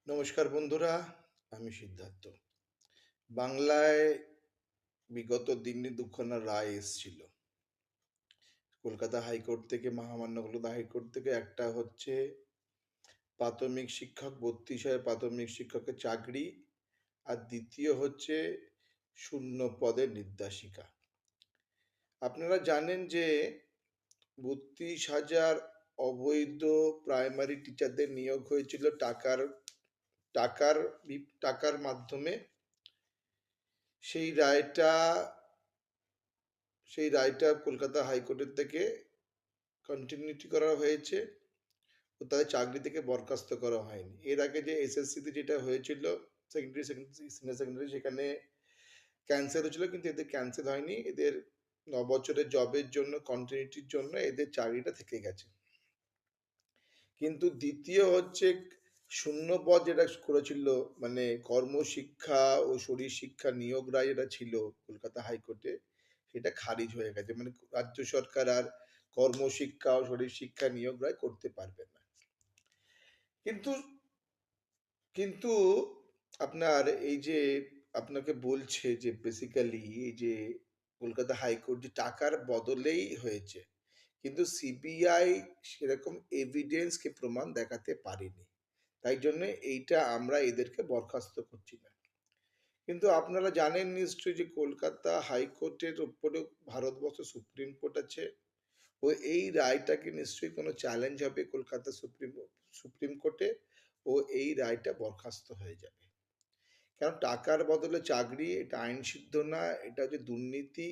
নমস্কার বন্ধুরা, আমি সিদ্ধার্থ। বাংলায় বিগত দিনে দুখানা রায় এসছিল। কলকাতা হাইকোর্ট থেকে, মহামান্য কলকাতা হাইকোর্ট থেকে। একটা হচ্ছে প্রাথমিক শিক্ষক ৩২,০০০ প্রাথমিক শিক্ষকের চাকরি, আর দ্বিতীয় হচ্ছে শূন্য পদের নির্দেশিকা। আপনারা জানেন যে ৩২,০০০ অবৈধ প্রাইমারি টিচারদের নিয়োগ হয়েছিল টাকার টাকার মাধ্যমে। সেই রায়টা সেই রায়টা কলকাতা হাইকোর্টের থেকে কন্টিনিউটি করা হয়েছে ও তাদের চাকরি থেকে বরখাস্ত করা হয়নি। এর আগে যে এসএসসিতে যেটা হয়েছিল, সেকেন্ডারি সিনিয়র সেকেন্ডারি, সেখানে ক্যান্সেল হয়েছিল, কিন্তু এদের ক্যান্সেল হয়নি। এদের ৯ বছরের জবের জন্য, কন্টিনিউটির জন্য এদের চাকরিটা থেকে গেছে। কিন্তু দ্বিতীয় হচ্ছে শূন্য পদ যেটা করেছিল, মানে কর্মশিক্ষা ও শরীর শিক্ষা নিয়োগ রায় যেটা ছিল কলকাতা হাইকোর্টে, সেটা খারিজ হয়ে গেছে। মানে রাজ্য সরকার আর কর্মশিক্ষা ও শরীর শিক্ষা নিয়োগ রায় করতে পারবে না। কিন্তু কিন্তু আপনার এই যে আপনাকে বলছে যে বেসিক্যালি এই যে কলকাতা হাইকোর্ট যে টাকার বদলেই হয়েছে, কিন্তু সিবিআই সেরকম এভিডেন্সকে প্রমাণ দেখাতে পারেনি। তাই জন্য এইটা আমরা এদেরকে বরখাস্ত করছি না। কিন্তু আপনারা জানেন নিশ্চয়ই যে কলকাতা হাইকোর্টের উপরে ভারতবর্ষ সুপ্রিম কোর্ট আছে। ও এই রায়টাকে নিশ্চয়ই কোনো চ্যালেঞ্জ হবে কলকাতা সুপ্রিম কোর্টে, ও এই রায়টা বরখাস্ত হয়ে যাবে। কারণ টাকার বদলে চাকরি, এটা আইন সিদ্ধ না, এটা হচ্ছে দুর্নীতি।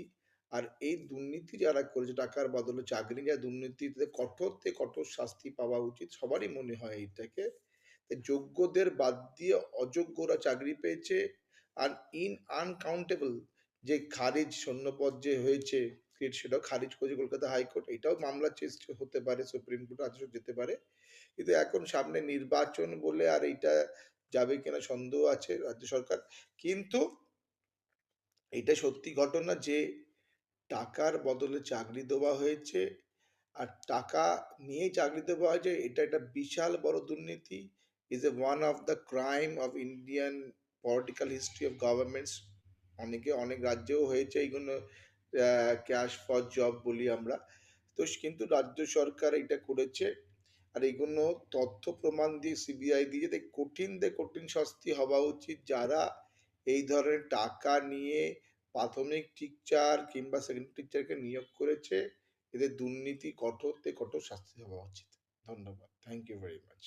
আর এই দুর্নীতি যারা করেছে, টাকার বদলে চাকরি যা দুর্নীতি, তাদের কঠোর থেকে কঠোর শাস্তি পাওয়া উচিত, সবারই মনে হয় এটাকে। যোগ্যদের বাদ দিয়ে অযোগ্যরা চাকরি পেয়েছে। আর আনকাউন্টেবল যে খারিজ শূন্যপদ যে হয়েছে, সেটাও খারিজ করেছে কলকাতা হাইকোর্ট। এটাও মামলা চেষ্ট হতে পারে, সুপ্রিম কোর্ট আদেশ যেতে পারে। কিন্তু এখন সামনে নির্বাচন বলে আর এটা যাবে কিনা সন্দেহ আছে রাজ্য সরকার। কিন্তু এটা সত্যি ঘটনা যে টাকার বদলে চাকরি দেওয়া হয়েছে, আর টাকা নিয়েই চাকরি দেওয়া হয়েছে। এটা একটা বিশাল বড় দুর্নীতি। Is a one of the crime of Indian political history of governments. অনেক রাজ্যেও হয়েছে এইগুলো, ক্যাশ ফর জব বলি আমরা। তো কিন্তু রাজ্য সরকার এটা করেছে। আর এগুলো তথ্য প্রমাণ দিয়ে সিবিআই দিয়ে কঠিন শাস্তি হওয়া উচিত, যারা এই ধরনের টাকা নিয়ে প্রাথমিক টিচার কিংবা সেকেন্ডারি টিচারকে নিয়োগ করেছে। এদের দুর্নীতি কঠোর থেকে কঠোর শাস্তি হওয়া উচিত। ধন্যবাদ। Thank you very much.